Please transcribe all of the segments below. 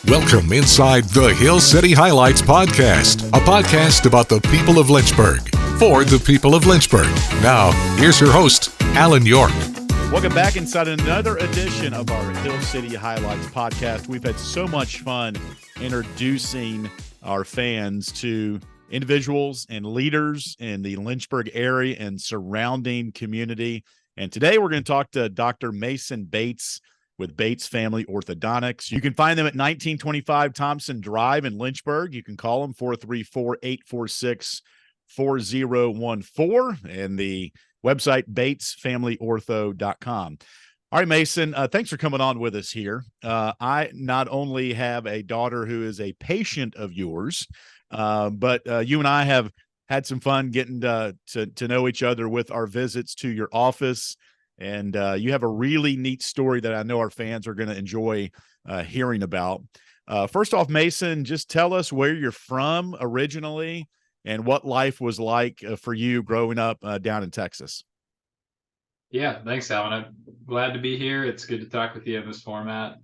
Welcome inside the Hill City Highlights podcast, a podcast about the people of Lynchburg, for the people of Lynchburg. Now, here's your host, Alan York. Welcome back inside another edition of our Hill City Highlights podcast. We've had so much fun introducing our fans to individuals and leaders in the Lynchburg area and surrounding community. And today we're going to talk to Dr. Mason Bates with Bates Family Orthodontics. You can find them at 1925 Thompson Drive in Lynchburg. You can call them 434-846-4014 and the website batesfamilyortho.com. All right, Mason, thanks for coming on with us here. I not only have a daughter who is a patient of yours, but you and I have had some fun getting to know each other with our visits to your office. And you have a really neat story that I know our fans are going to enjoy hearing about. First off, Mason, just tell us where you're from originally and what life was like for you growing up down in Texas. Yeah, thanks, Alan. I'm glad to be here. It's good to talk with you in this format.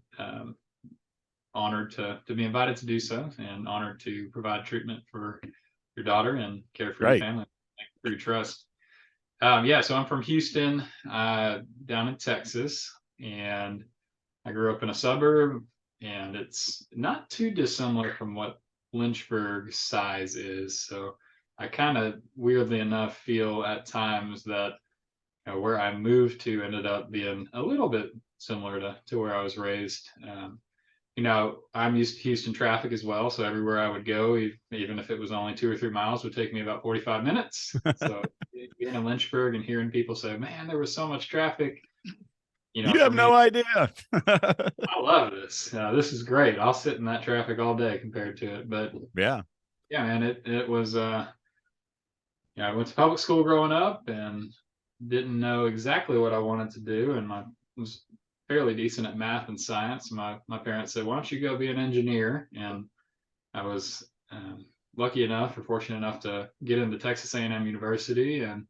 Honored to be invited to do so, and honored to provide treatment for your daughter and care for your family. Thank you for your trust. So I'm from Houston, down in Texas, and I grew up in a suburb, and it's not too dissimilar from what Lynchburg size is. So I kind of, weirdly enough, feel at times that where I moved to ended up being a little bit similar to where I was raised. I'm used to Houston traffic as well, so everywhere I would go, even if it was only 2 or 3 miles, would take me about 45 minutes. So being in Lynchburg and hearing people say, "Man, there was so much traffic," you have no idea. I love this. This is great. I'll sit in that traffic all day compared to it. But yeah, man, it was. I went to public school growing up and didn't know exactly what I wanted to do, and was fairly decent at math and science. My parents said, "Why don't you go be an engineer?" And I was lucky enough or fortunate enough to get into Texas A&M University and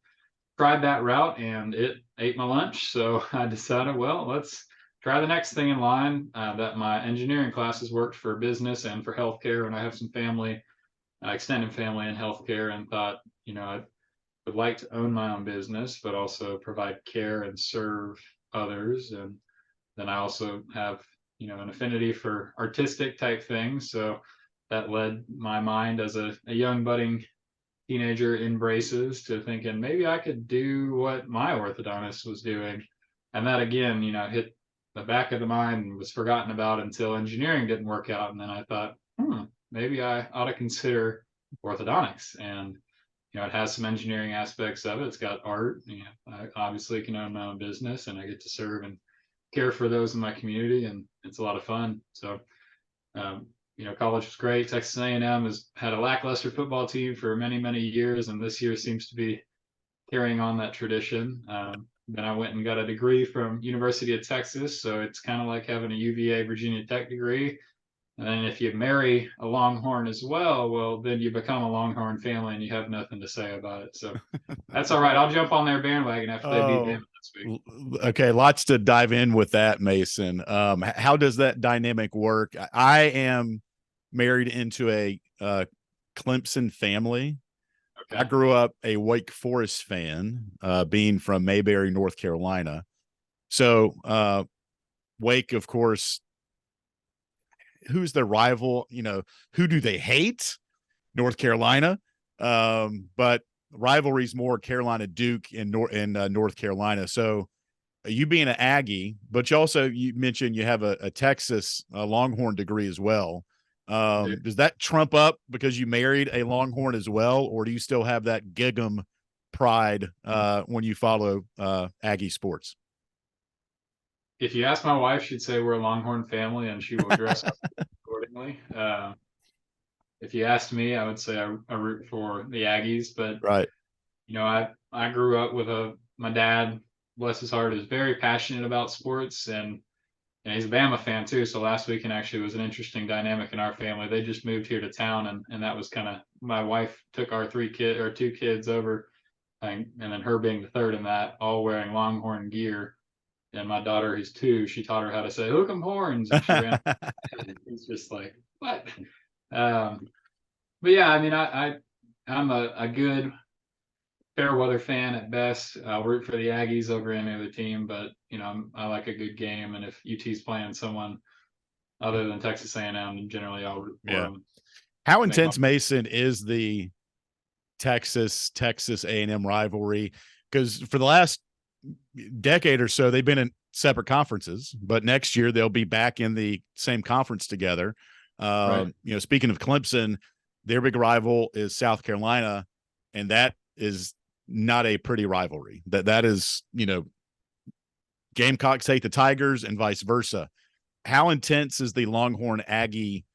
tried that route, and it ate my lunch. So I decided, well, let's try the next thing in line. That my engineering classes worked for business and for healthcare, and I have some family, extended family in healthcare, and thought, I would like to own my own business, but also provide care and serve others. And then I also have, an affinity for artistic type things. So that led my mind as a young budding teenager in braces to thinking maybe I could do what my orthodontist was doing. And that again, hit the back of the mind and was forgotten about until engineering didn't work out. And then I thought, maybe I ought to consider orthodontics. And it has some engineering aspects of it. It's got art. I obviously can own my own business, and I get to serve and care for those in my community, and it's a lot of fun. So, college was great. Texas A&M has had a lackluster football team for many, many years, and this year seems to be carrying on that tradition. Then I went and got a degree from University of Texas, so it's kind of like having a UVA Virginia Tech degree. And then if you marry a Longhorn as well, then you become a Longhorn family and you have nothing to say about it. So that's all right. I'll jump on their bandwagon after they beat them this week. Okay, lots to dive in with that, Mason. How does that dynamic work? I am married into a Clemson family. Okay. I grew up a Wake Forest fan, being from Mayberry, North Carolina. So Wake, of course, who's their rival? Who do they hate? North Carolina. But rivalry's more Carolina Duke in North Carolina. So you being an Aggie, but you mentioned you have a Texas Longhorn degree as well. Does that trump up because you married a Longhorn as well, or do you still have that Gig'em pride when you follow Aggie sports? If you ask my wife, she'd say we're a Longhorn family, and she will dress up accordingly. If you asked me, I would say I root for the Aggies. But right, I grew up with my dad, bless his heart, is very passionate about sports, and he's a Bama fan too. So last weekend actually was an interesting dynamic in our family. They just moved here to town, and that was kind of, my wife took our 2 kids over, and then her being the third in that, all wearing Longhorn gear. and my daughter, who's 2, she taught her how to say "hook 'em horns," and she ran. It's just like, what? But yeah, I mean, I'm a good fair weather fan at best. I'll root for the Aggies over any other team, but I like a good game, and if UT's playing someone other than Texas A&M, generally I'll root for them. How intense, Mason, is the Texas A&M rivalry? Because for the last decade or so, they've been in separate conferences, but next year they'll be back in the same conference together. Right. Speaking of Clemson, their big rival is South Carolina, and that is not a pretty rivalry. That is, Gamecocks hate the Tigers and vice versa. How intense is the Longhorn Aggie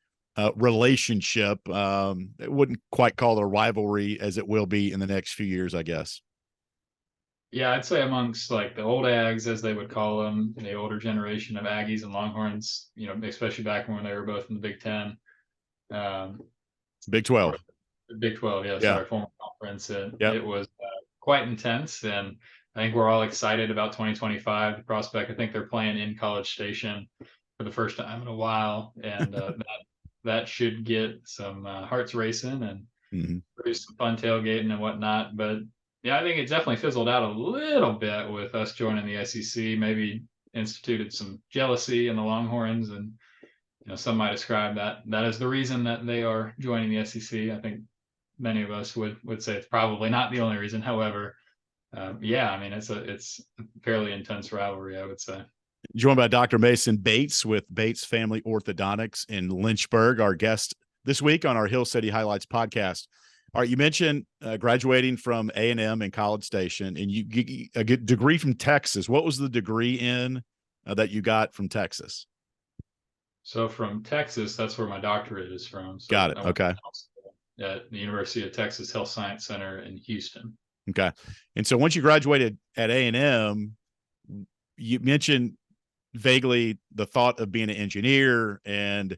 relationship? I wouldn't quite call it a rivalry, as it will be in the next few years, I guess. Yeah, I'd say amongst like the old Ags, as they would call them, the older generation of Aggies and Longhorns, especially back when they were both in the Big Ten. Big 12. Big 12, yeah. Sorry, former conference. It was quite intense, and I think we're all excited about 2025. The prospect, I think they're playing in College Station for the first time in a while, and that should get some hearts racing and produce some fun tailgating and whatnot. But yeah, I think it definitely fizzled out a little bit with us joining the SEC. Maybe instituted some jealousy in the Longhorns, and some might describe that as the reason that they are joining the SEC. I think many of us would say it's probably not the only reason. However, yeah, I mean, it's a fairly intense rivalry, I would say. Joined by Dr. Mason Bates with Bates Family Orthodontics in Lynchburg, our guest this week on our Hill City Highlights podcast. All right, you mentioned graduating from A&M in College Station, and you get a degree from Texas. What was the degree in that you got from Texas? So from Texas, that's where my doctorate is from. So got it. Okay. At the University of Texas Health Science Center in Houston. Okay. And so once you graduated at A&M, you mentioned vaguely the thought of being an engineer and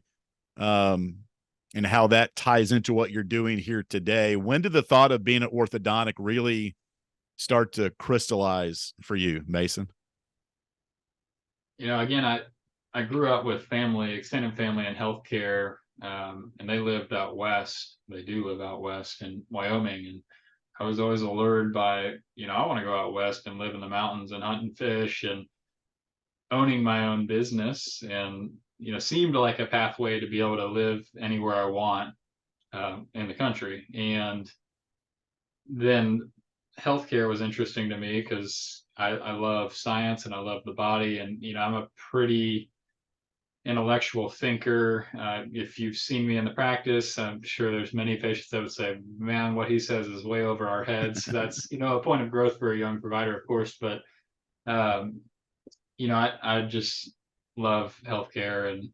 how that ties into what you're doing here today. When did the thought of being an orthodontic really start to crystallize for you, Mason? Again, I grew up with extended family in healthcare, and they lived out west. They do live out west in Wyoming, and I was always allured by, I want to go out west and live in the mountains and hunt and fish and owning my own business, and seemed like a pathway to be able to live anywhere I want in the country. And then healthcare was interesting to me because I love science and I love the body, and I'm a pretty intellectual thinker. If you've seen me in the practice, I'm sure there's many patients that would say, man, what he says is way over our heads. That's a point of growth for a young provider, of course, but I just love healthcare and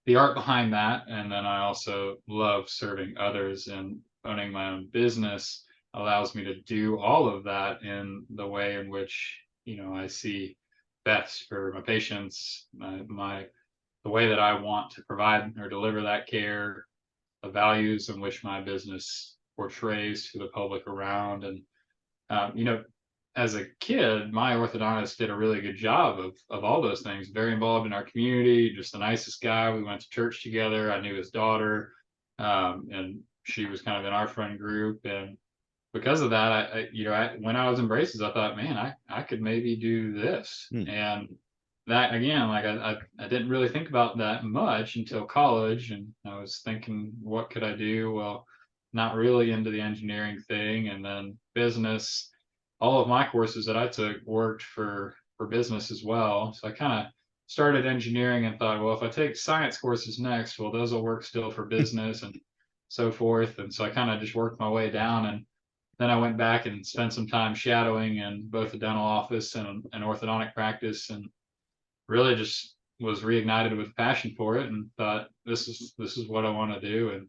the art behind that. And then I also love serving others, and owning my own business allows me to do all of that in the way in which I see best for my patients, the way that I want to provide or deliver that care, the values in which my business portrays to the public around. And as a kid, my orthodontist did a really good job of all those things. Very involved in our community, just the nicest guy. We went to church together. I knew his daughter, and she was kind of in our friend group. And because of that, when I was in braces, I thought, man, I could maybe do this. And that, again, like I didn't really think about that much until college, and I was thinking, what could I do? Well, not really into the engineering thing, and then business. All of my courses that I took worked for business as well. So I kind of started engineering and thought, well, if I take science courses next, well, those will work still for business and so forth. And so I kind of just worked my way down, and then I went back and spent some time shadowing in both a dental office and an orthodontic practice, and really just was reignited with passion for it, and thought, this is what I want to do. And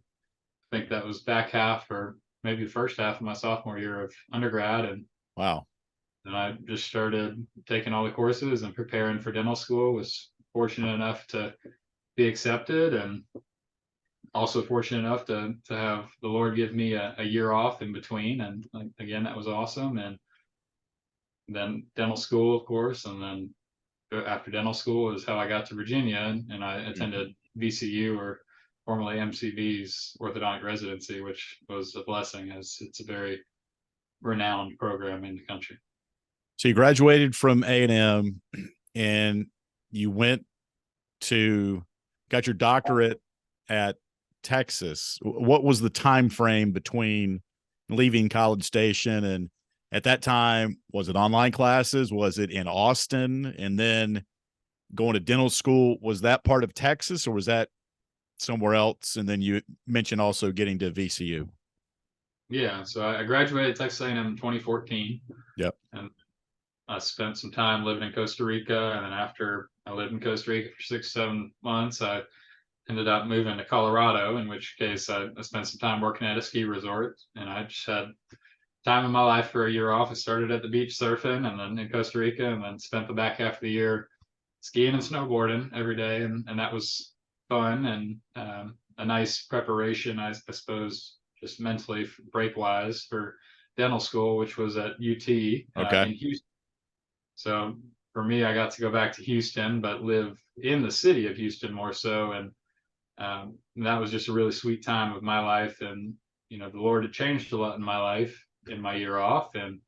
I think that was back half, or maybe the first half of my sophomore year of undergrad. And wow. And I just started taking all the courses and preparing for dental school. Was fortunate enough to be accepted, and also fortunate enough to have the Lord give me a year off in between. And again, that was awesome. And then dental school, of course, and then after dental school is how I got to Virginia, and I attended VCU, or formerly MCV's orthodontic residency, which was a blessing, as it's a very renowned program in the country. So you graduated from A&M and you got your doctorate at Texas. What was the time frame between leaving College Station, and at that time, was it online classes? Was it in Austin? And then going to dental school, was that part of Texas, or was that somewhere else? And then you mentioned also getting to VCU. Yeah, so I graduated Texas A&M in 2014. Yep. And I spent some time living in Costa Rica, and then after I lived in Costa Rica for 6-7 months, I ended up moving to Colorado, in which case I spent some time working at a ski resort, and I just had time in my life for a year off. I started at the beach surfing, and then in Costa Rica, and then spent the back half of the year skiing and snowboarding every day, and that was fun and a nice preparation, I suppose, just mentally break wise, for dental school, which was at UT in Houston. So for me, I got to go back to Houston, but live in the city of Houston more so, and that was just a really sweet time of my life. And the Lord had changed a lot in my life in my year off, and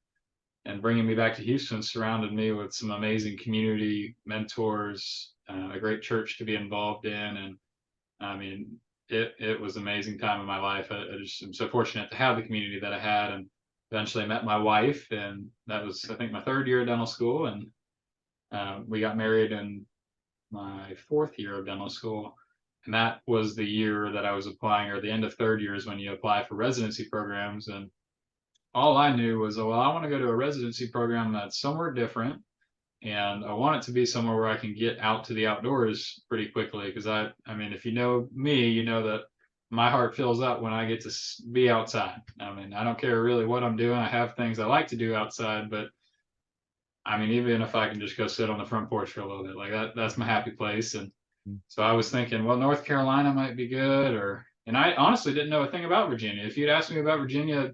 bringing me back to Houston surrounded me with some amazing community mentors, a great church to be involved in, and I mean, it was an amazing time in my life. I just am so fortunate to have the community that I had, and eventually met my wife, and that was, I think, my third year of dental school, and we got married in my fourth year of dental school. And that was the year that I was applying, or the end of third year is when you apply for residency programs. And all I knew was, well, I want to go to a residency program that's somewhere different, and I want it to be somewhere where I can get out to the outdoors pretty quickly. Because I mean, if you know me, you know that my heart fills up when I get to be outside. I mean, I don't care really what I'm doing. I have things I like to do outside, but I mean, even if I can just go sit on the front porch for a little bit, like that's my happy place. And so I was thinking, well, North Carolina might be good, and I honestly didn't know a thing about Virginia. If you'd asked me about Virginia,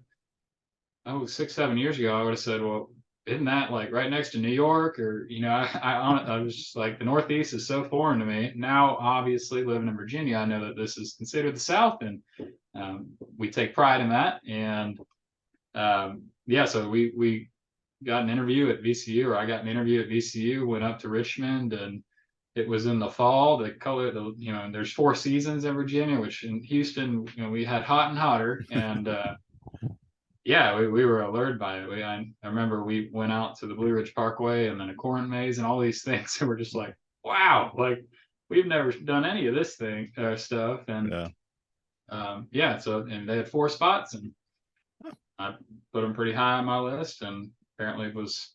6-7 years ago, I would have said, well, isn't that like right next to New York? Or, I was just like, the Northeast is so foreign to me. Now, obviously, living in Virginia, I know that this is considered the South, and we take pride in that. And so we got an interview at VCU, or I got an interview at VCU, went up to Richmond, and it was in the fall. There's 4 seasons in Virginia, which in Houston, we had hot and hotter, and we were allured by it. I remember we went out to the Blue Ridge Parkway and then a corn maze and all these things, and we're just like, wow, like we've never done any of this stuff. And so, and they had 4 spots, and I put them pretty high on my list, and apparently it was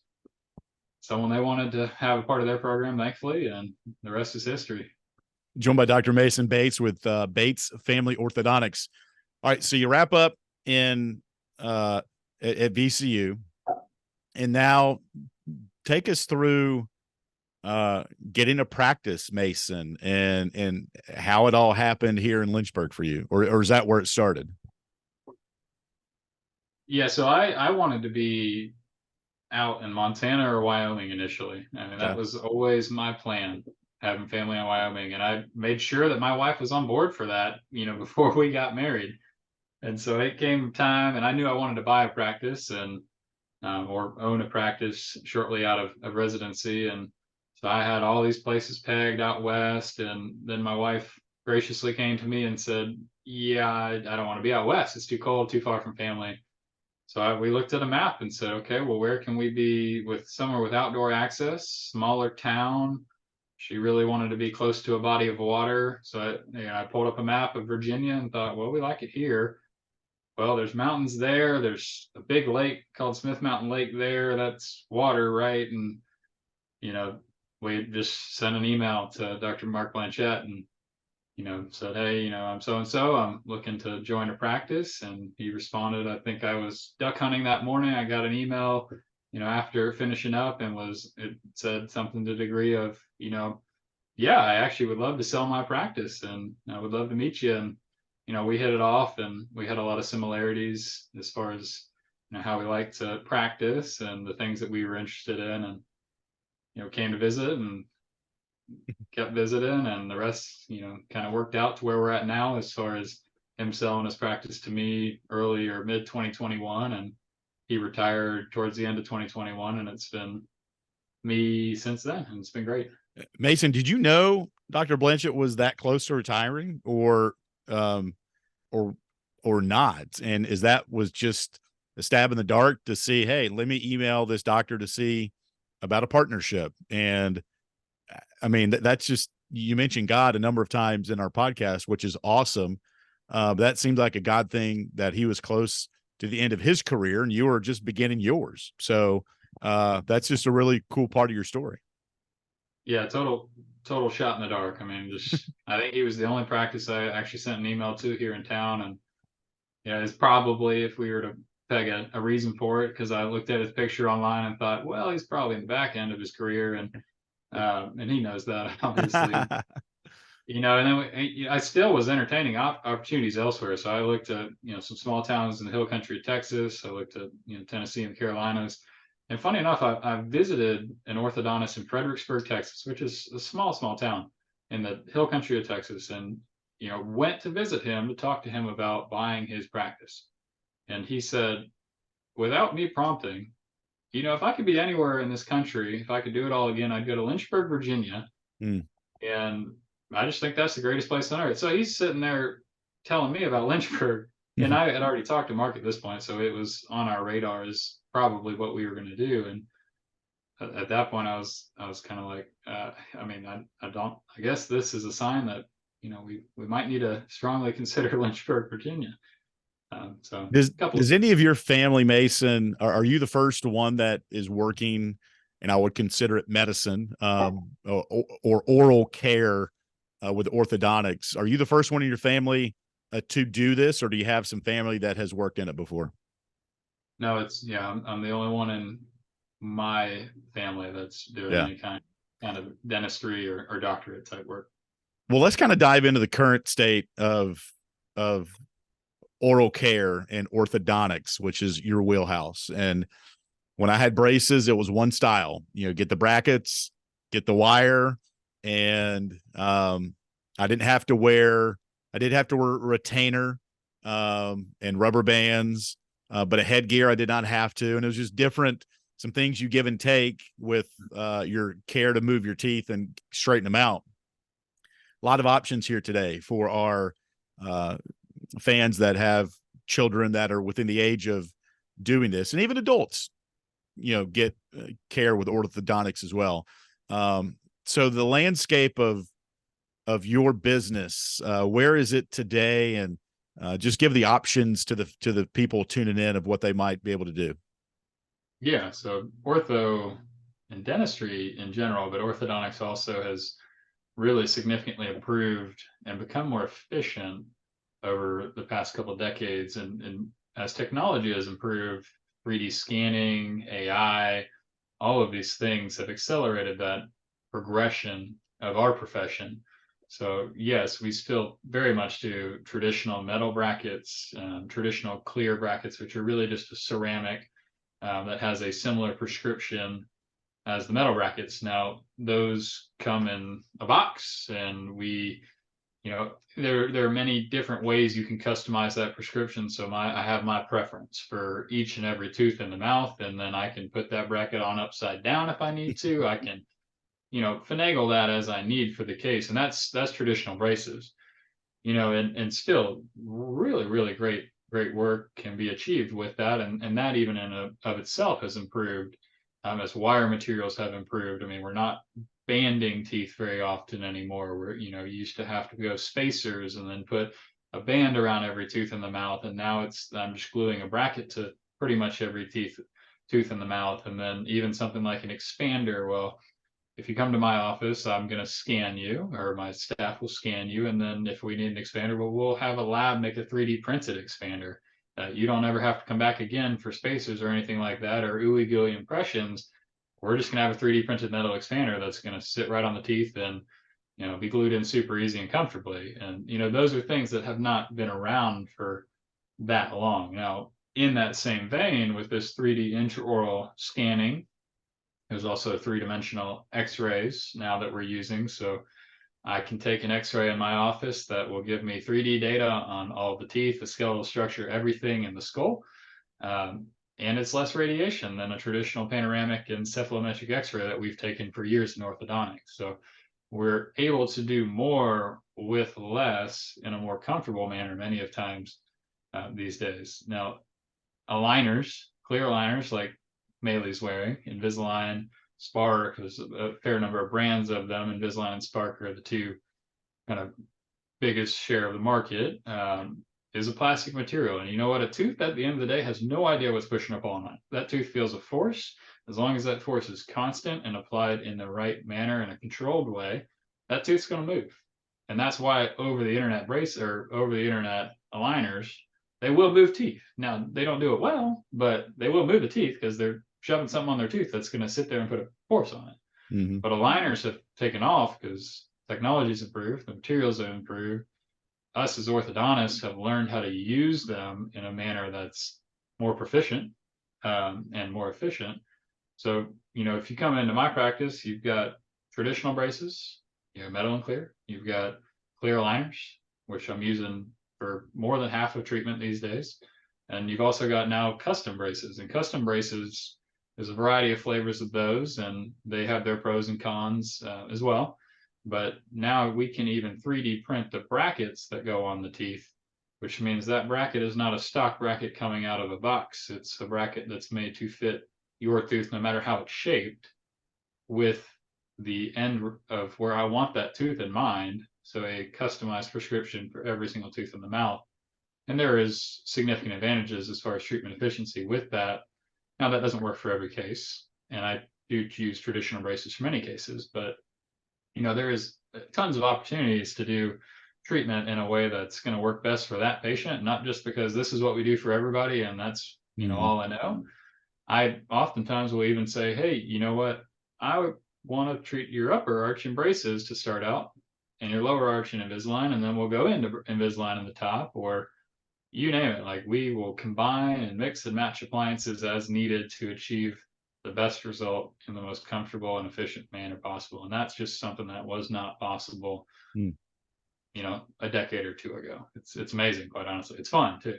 someone they wanted to have a part of their program, thankfully, and the rest is history. Joined by Dr. Mason Bates with Bates Family Orthodontics. All right, so you wrap up at VCU, and now take us through getting a practice, Mason, and how it all happened here in Lynchburg for you, or is that where it started? Yeah, so I wanted to be out in Montana or Wyoming initially. I mean, that was always my plan, having family in Wyoming, and I made sure that my wife was on board for that, before we got married. And so it came time, and I knew I wanted to buy a practice and or own a practice shortly out of residency. And so I had all these places pegged out west, and then my wife graciously came to me and said, yeah, I don't want to be out west. It's too cold, too far from family. So we looked at a map and said, okay, well, where can we be with somewhere with outdoor access, smaller town? She really wanted to be close to a body of water. So I pulled up a map of Virginia and thought, well, we like it here. Well, there's mountains there. There's a big lake called Smith Mountain Lake there. That's water, right? And, we just sent an email to Dr. Mark Blanchette and, said, hey, I'm so-and-so. I'm looking to join a practice. And he responded, I think I was duck hunting that morning. I got an email, after finishing up, and it said something to the degree of, yeah, I actually would love to sell my practice, and I would love to meet you. And we hit it off, and we had a lot of similarities as far as how we like to practice and the things that we were interested in, and came to visit and kept visiting, and the rest kind of worked out to where we're at now, as far as him selling his practice to me early or mid 2021, and he retired towards the end of 2021, and it's been me since then, and it's been great. Mason, did you know Dr. Blanchett was that close to retiring, or not? And was just a stab in the dark to see, hey, let me email this doctor to see about a partnership? And I mean, that's just, you mentioned God a number of times in our podcast, which is awesome. That seems like a God thing, that he was close to the end of his career and you were just beginning yours. So that's just a really cool part of your story. Yeah, total shot in the dark. I mean, just I think he was the only practice I actually sent an email to here in town, and it's probably, if we were to peg a reason for it, because I looked at his picture online and thought, well, he's probably in the back end of his career, and he knows that, obviously. And then I still was entertaining opportunities elsewhere. So I looked at some small towns in the hill country of Texas. I looked at Tennessee and the Carolinas. And funny enough, I visited an orthodontist in Fredericksburg, Texas, which is a small town in the hill country of Texas, and went to visit him to talk to him about buying his practice. And he said, without me prompting, if I could be anywhere in this country, if I could do it all again, I'd go to Lynchburg, Virginia. And I just think that's the greatest place on earth. So he's sitting there telling me about Lynchburg, and I had already talked to Mark at this point, so it was on our radar as probably what we were going to do. And at that point, I was kind of like, I guess this is a sign that we might need to strongly consider Lynchburg, Virginia. So does any of your family, Mason, are you the first one that is working, and I would consider it medicine, or oral care with orthodontics? Are you the first one in your family to do this, or do you have some family that has worked in it before? No, I'm the only one in my family that's doing any kind of dentistry or doctorate type work. Well, let's kind of dive into the current state of oral care and orthodontics, which is your wheelhouse. And when I had braces, it was one style, get the brackets, get the wire. And I did have to wear a retainer and rubber bands, but a headgear I did not have to. And it was just different, some things you give and take with your care to move your teeth and straighten them out. A lot of options here today for our fans that have children that are within the age of doing this, and even adults, get care with orthodontics as well. So the landscape of your business, where is it today? And just give the options to the people tuning in of what they might be able to do. Yeah. So ortho and dentistry in general, but orthodontics also has really significantly improved and become more efficient over the past couple of decades. And as technology has improved, 3D scanning, AI, all of these things have accelerated that progression of our profession. So yes, we still very much do traditional metal brackets, traditional clear brackets, which are really just a ceramic that has a similar prescription as the metal brackets. Now, those come in a box, and there are many different ways you can customize that prescription. So I have my preference for each and every tooth in the mouth, and then I can put that bracket on upside down if I need to. I can, finagle that as I need for the case, and that's traditional braces. And still really, really great work can be achieved with that, and that even of itself has improved as wire materials have improved. I mean, we're not banding teeth very often anymore. Where you used to have to go spacers and then put a band around every tooth in the mouth, and now I'm just gluing a bracket to pretty much every tooth in the mouth. And then even something like an expander, well, if you come to my office, I'm going to scan you, or my staff will scan you, and then if we need an expander, we'll have a lab make a 3D printed expander. You don't ever have to come back again for spacers or anything like that, or ooey gooey impressions. We're just going to have a 3D printed metal expander that's going to sit right on the teeth and be glued in super easy and comfortably. And those are things that have not been around for that long. Now, in that same vein, with this 3D intraoral scanning, there's also three-dimensional x-rays now that we're using. So I can take an x-ray in my office that will give me 3D data on all the teeth, the skeletal structure, everything in the skull. And it's less radiation than a traditional panoramic encephalometric x-ray that we've taken for years in orthodontics. So we're able to do more with less in a more comfortable manner many of times these days. Now, aligners, clear aligners like Maylee's wearing, Invisalign, Spark, there's a fair number of brands of them. Invisalign and Spark are the two kind of biggest share of the market, is a plastic material. And you know what? A tooth at the end of the day has no idea what's pushing up on it. That tooth feels a force. As long as that force is constant and applied in the right manner in a controlled way, that tooth's going to move. And that's why over the internet brace or over the internet aligners, they will move teeth. Now, they don't do it well, but they will move the teeth because they're shoving something on their tooth that's going to sit there and put a force on it. Mm-hmm. But aligners have taken off because technology's improved, the materials have improved. Us as orthodontists have learned how to use them in a manner that's more proficient and more efficient. So, if you come into my practice, you've got traditional braces, metal and clear. You've got clear aligners, which I'm using for more than half of treatment these days. And you've also got now custom braces. And custom braces, there's a variety of flavors of those, and they have their pros and cons as well. But now we can even 3D print the brackets that go on the teeth, which means that bracket is not a stock bracket coming out of a box. It's a bracket that's made to fit your tooth, no matter how it's shaped, with the end of where I want that tooth in mind. So a customized prescription for every single tooth in the mouth. And there is significant advantages as far as treatment efficiency with that. Now, that doesn't work for every case, and I do use traditional braces for many cases, but there is tons of opportunities to do treatment in a way that's going to work best for that patient, not just because this is what we do for everybody and that's all I know. I oftentimes will even say, hey, you know what? I would want to treat your upper arch in braces to start out, and your lower arch in Invisalign, and then we'll go into Invisalign in the top, or you name it. Like, we will combine and mix and match appliances as needed to achieve the best result in the most comfortable and efficient manner possible. And that's just something that was not possible, a decade or two ago. It's amazing, quite honestly. It's fun too.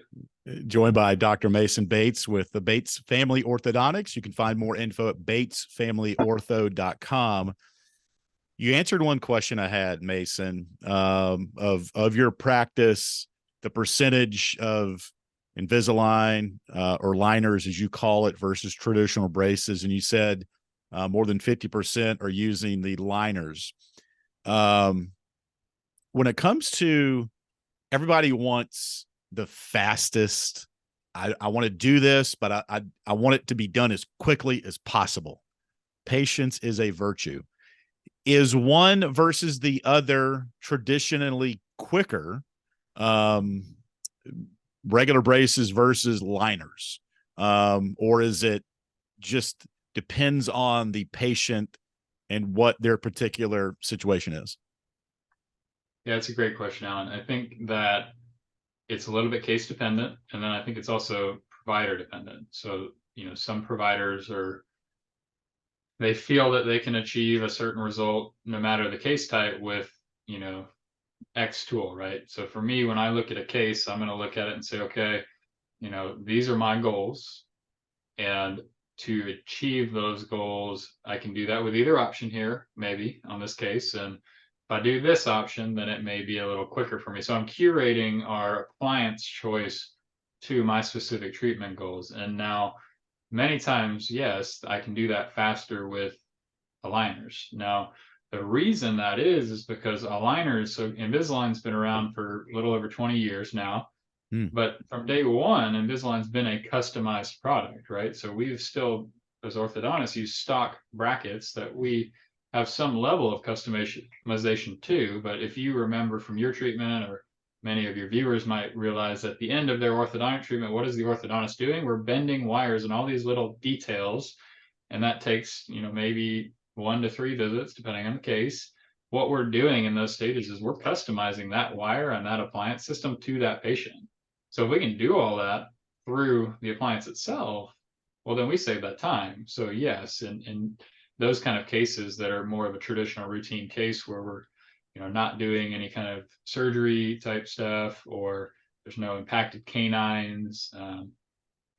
Joined by Dr. Mason Bates with the Bates Family Orthodontics. You can find more info at batesfamilyortho.com. You answered one question I had, Mason, of your practice, the percentage of Invisalign or liners, as you call it, versus traditional braces. And you said more than 50% are using the liners. When it comes to, everybody wants the fastest, I want to do this, but I want it to be done as quickly as possible. Patience is a virtue. Is one versus the other traditionally quicker? Regular braces versus liners, or is it just depends on the patient and what their particular situation is? Yeah, it's a great question, Alan. I think that it's a little bit case dependent, and then I think it's also provider dependent. So, some providers they feel that they can achieve a certain result no matter the case type with, X tool, right? So for me, when I look at a case, I'm going to look at it and say, okay, these are my goals. And to achieve those goals, I can do that with either option here, maybe on this case. And if I do this option, then it may be a little quicker for me. So I'm curating our client's choice to my specific treatment goals. And now, many times, yes, I can do that faster with aligners. Now, the reason that is because aligners, so Invisalign's been around for a little over 20 years now, but from day one, Invisalign's been a customized product, right? So we've still, as orthodontists, use stock brackets that we have some level of customization to. But if you remember from your treatment, or many of your viewers might realize, at the end of their orthodontic treatment, what is the orthodontist doing? We're bending wires and all these little details, and that takes, maybe 1 to 3 visits, depending on the case. What we're doing in those stages is we're customizing that wire and that appliance system to that patient. So if we can do all that through the appliance itself, well, then we save that time. So yes, in those kind of cases that are more of a traditional routine case where we're, not doing any kind of surgery type stuff, or there's no impacted canines.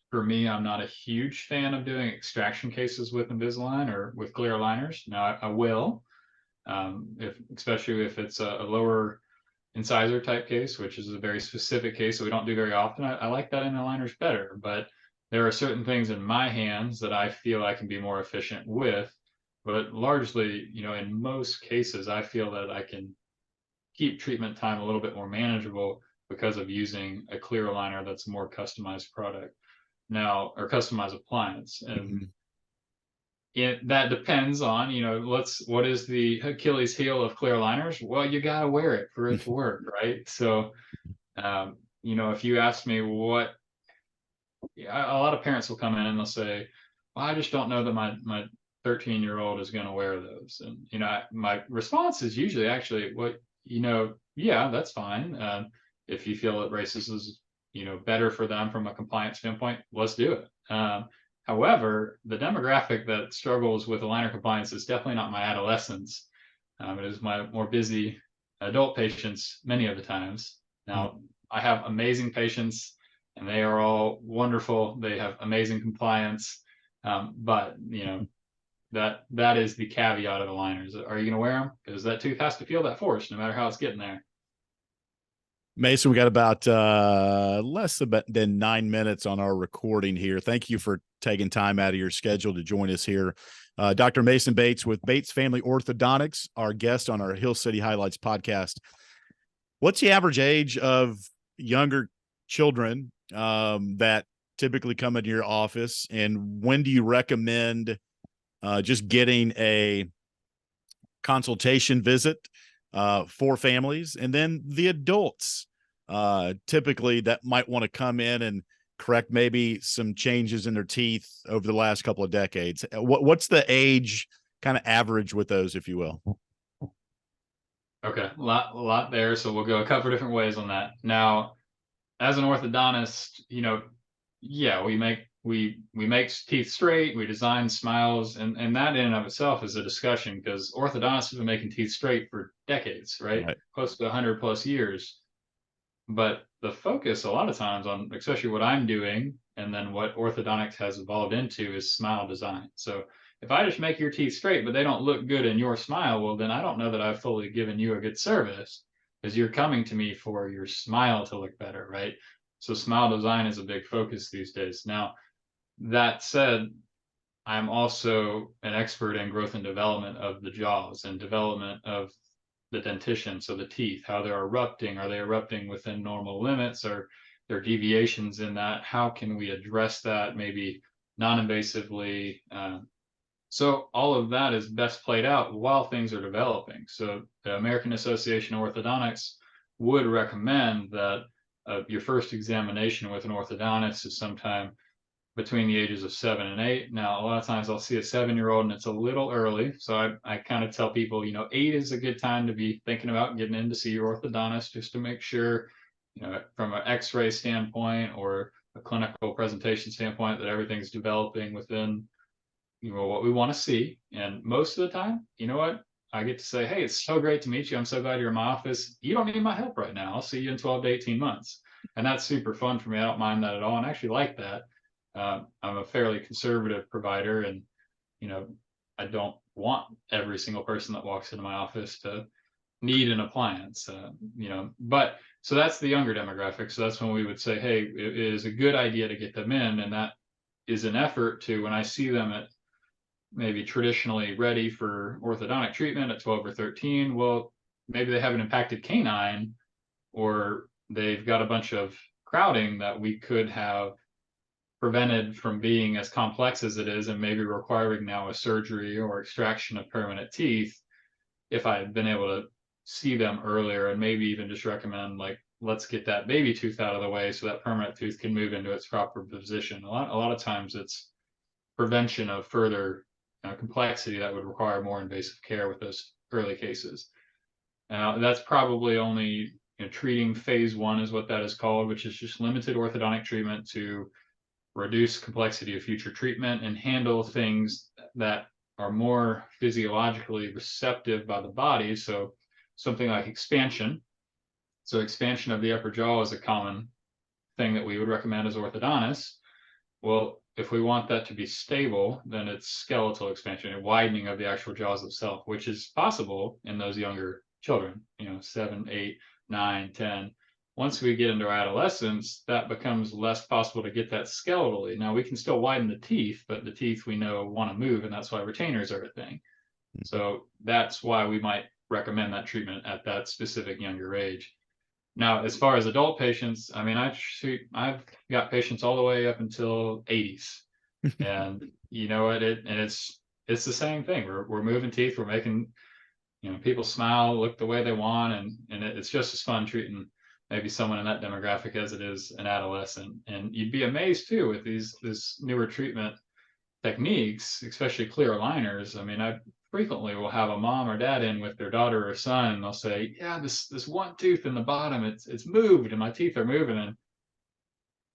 For me, I'm not a huge fan of doing extraction cases with Invisalign or with clear aligners. Now I will, especially if it's a lower incisor type case, which is a very specific case that we don't do very often. I like that in aligners better, but there are certain things in my hands that I feel I can be more efficient with. But largely, in most cases, I feel that I can keep treatment time a little bit more manageable because of using a clear aligner that's a more customized product now, or customized appliance. And that depends on, what is the Achilles heel of clear aligners? Well, you got to wear it for it to work, right? So, if you ask me what, a lot of parents will come in and they'll say, well, I just don't know that my 13-year-old is going to wear those. And, my response is usually actually, what, yeah, that's fine. If you feel that braces is, better for them from a compliance standpoint, let's do it. However, the demographic that struggles with aligner compliance is definitely not my adolescents. It is my more busy adult patients many of the times. Now, I have amazing patients and they are all wonderful. They have amazing compliance. But, that is the caveat of aligners. Are you going to wear them? Because that tooth has to feel that force no matter how it's getting there. Mason, we got about less than 9 minutes on our recording here. Thank you for taking time out of your schedule to join us here. Dr. Mason Bates with Bates Family Orthodontics, our guest on our Hill City Highlights podcast. What's the average age of younger children that typically come into your office, and when do you recommend just getting a consultation visit for families? And then the adults typically that might want to come in and correct maybe some changes in their teeth over the last couple of decades. What's the age kind of average with those, if you will? Okay, a lot there. So we'll go a couple different ways on that. Now, as an orthodontist, yeah, we make teeth straight, we design smiles, and that in and of itself is a discussion, because orthodontists have been making teeth straight for decades, right? Close to 100 plus years. But the focus a lot of times on, especially what I'm doing, and then what orthodontics has evolved into, is smile design. So if I just make your teeth straight, but they don't look good in your smile, well, then I don't know that I've fully given you a good service, because you're coming to me for your smile to look better, right? So smile design is a big focus these days. Now, that said, I'm also an expert in growth and development of the jaws and development of the dentition, so the teeth, how they're erupting. Are they erupting within normal limits? Or there deviations in that? How can we address that maybe non-invasively? So all of that is best played out while things are developing. So the American Association of Orthodontics would recommend that your first examination with an orthodontist is sometime between the ages of 7 and 8. Now, a lot of times I'll see a 7-year-old and it's a little early. So I kind of tell people, 8 is a good time to be thinking about getting in to see your orthodontist, just to make sure, from an x-ray standpoint or a clinical presentation standpoint, that everything's developing within, what we want to see. And most of the time, I get to say, hey, it's so great to meet you. I'm so glad you're in my office. You don't need my help right now. I'll see you in 12 to 18 months. And that's super fun for me. I don't mind that at all, and I actually like that. I'm a fairly conservative provider, and I don't want every single person that walks into my office to need an appliance. But so that's the younger demographic. So that's when we would say, hey, it is a good idea to get them in, and that is an effort to, when I see them at maybe traditionally ready for orthodontic treatment at 12 or 13, well, maybe they have an impacted canine, or they've got a bunch of crowding that we could have prevented from being as complex as it is, and maybe requiring now a surgery or extraction of permanent teeth, if I had been able to see them earlier, and maybe even just recommend, like, let's get that baby tooth out of the way so that permanent tooth can move into its proper position. A lot of times it's prevention of further complexity that would require more invasive care with those early cases. Now, that's probably only treating phase 1 is what that is called, which is just limited orthodontic treatment to reduce complexity of future treatment and handle things that are more physiologically receptive by the body. So something like expansion. So expansion of the upper jaw is a common thing that we would recommend as orthodontists. Well, if we want that to be stable, then it's skeletal expansion and widening of the actual jaws itself, which is possible in those younger children, 7, 8, 9, 10. Once we get into our adolescence, that becomes less possible to get that skeletally. Now, we can still widen the teeth, but the teeth we know want to move, and that's why retainers are a thing. So that's why we might recommend that treatment at that specific younger age. Now, as far as adult patients, I mean, I've got patients all the way up until 80s, and it's the same thing. We're moving teeth, we're making people smile, look the way they want, and it's just as fun treating maybe someone in that demographic as it is an adolescent. And you'd be amazed too with this newer treatment techniques, especially clear aligners. I mean, I frequently will have a mom or dad in with their daughter or son, and they'll say, yeah, this one tooth in the bottom, it's moved and my teeth are moving, and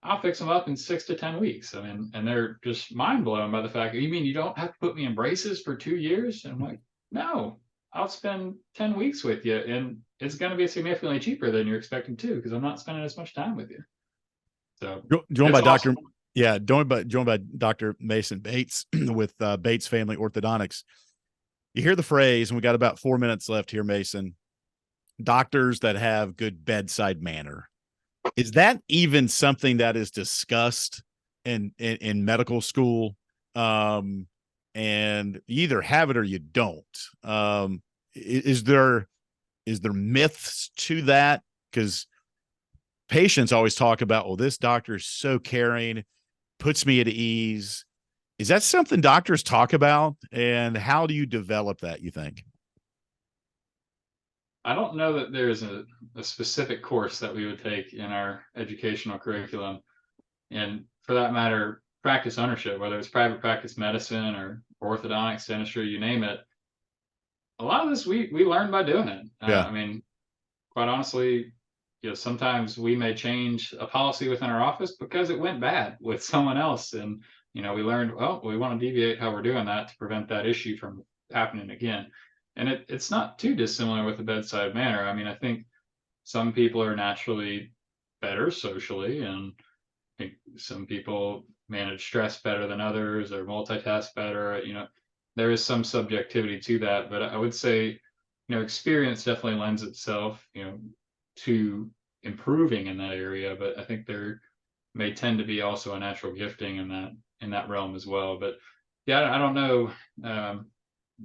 I'll fix them up in 6 to 10 weeks. I mean, and they're just mind blown by the fact, you mean you don't have to put me in braces for 2 years? And I'm like, no, I'll spend 10 weeks with you, and it's going to be significantly cheaper than you're expecting too, because I'm not spending as much time with you. So joined by Dr. Yeah, joined by Dr. Mason Bates with Bates Family Orthodontics. You hear the phrase, and we got about 4 minutes left here, Mason, doctors that have good bedside manner. Is that even something that is discussed in medical school? And you either have it or you don't. Is there myths to that? Because patients always talk about, well, this doctor is so caring, puts me at ease. Is that something doctors talk about? And how do you develop that, you think? I don't know that there's a specific course that we would take in our educational curriculum. And for that matter, practice ownership, whether it's private practice medicine or orthodontics, dentistry, you name it. A lot of this we learn by doing it. Yeah. I mean, quite honestly, sometimes we may change a policy within our office because it went bad with someone else. And, we learned, well, we want to deviate how we're doing that to prevent that issue from happening again. And it's not too dissimilar with the bedside manner. I mean, I think some people are naturally better socially, and I think some people manage stress better than others or multitask better. There is some subjectivity to that, but I would say, experience definitely lends itself, to improving in that area. But I think there may tend to be also a natural gifting in that realm as well. But yeah, I don't know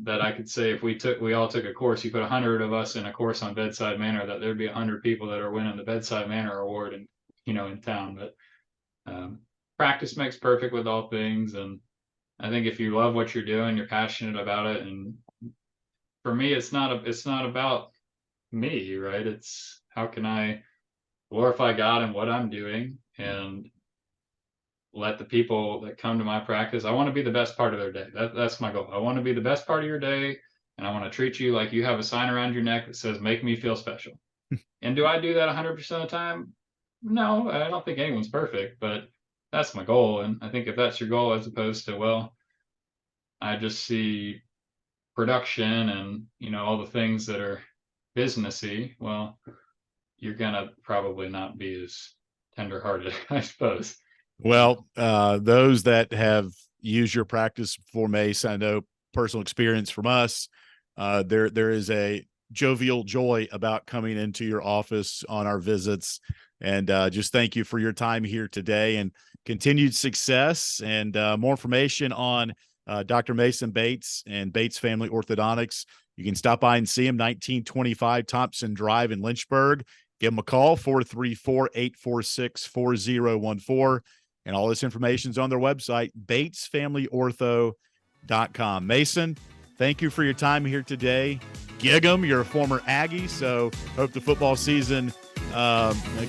that I could say if we all took a course, you put 100 of us in a course on bedside manner, that there'd be 100 people that are winning the bedside manner award in town. But practice makes perfect with all things, and I think if you love what you're doing, you're passionate about it. And for me, it's not about me, right? It's how can I glorify God in what I'm doing and let the people that come to my practice, I want to be the best part of their day. That's my goal. I want to be the best part of your day, and I want to treat you like you have a sign around your neck that says, make me feel special. And do I do that 100% of the time? No, I don't think anyone's perfect, but that's my goal. And I think if that's your goal, as opposed to, well, I just see production and, all the things that are businessy, well, you're going to probably not be as tenderhearted, I suppose. Well, those that have used your practice before, Mace, I know personal experience from us, there is a jovial joy about coming into your office on our visits. And just thank you for your time here today, and continued success. And more information on Dr. Mason Bates and Bates Family Orthodontics, you can stop by and see him, 1925 Thompson Drive in Lynchburg. Give him a call, 434-846-4014. And all this information is on their website, batesfamilyortho.com. Mason, thank you for your time here today. Gig 'em, you're a former Aggie, so hope the football season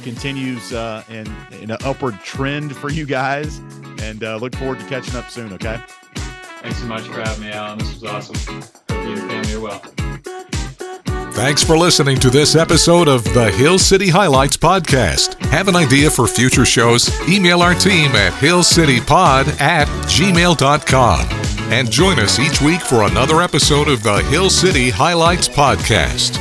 continues in an upward trend for you guys, and look forward to catching up soon, okay? Thanks so much for having me, Alan. This was awesome. Hope you and your family are well. Thanks for listening to this episode of the Hill City Highlights podcast. Have an idea for future shows? Email our team at hillcitypod@gmail.com. And join us each week for another episode of the Hill City Highlights podcast.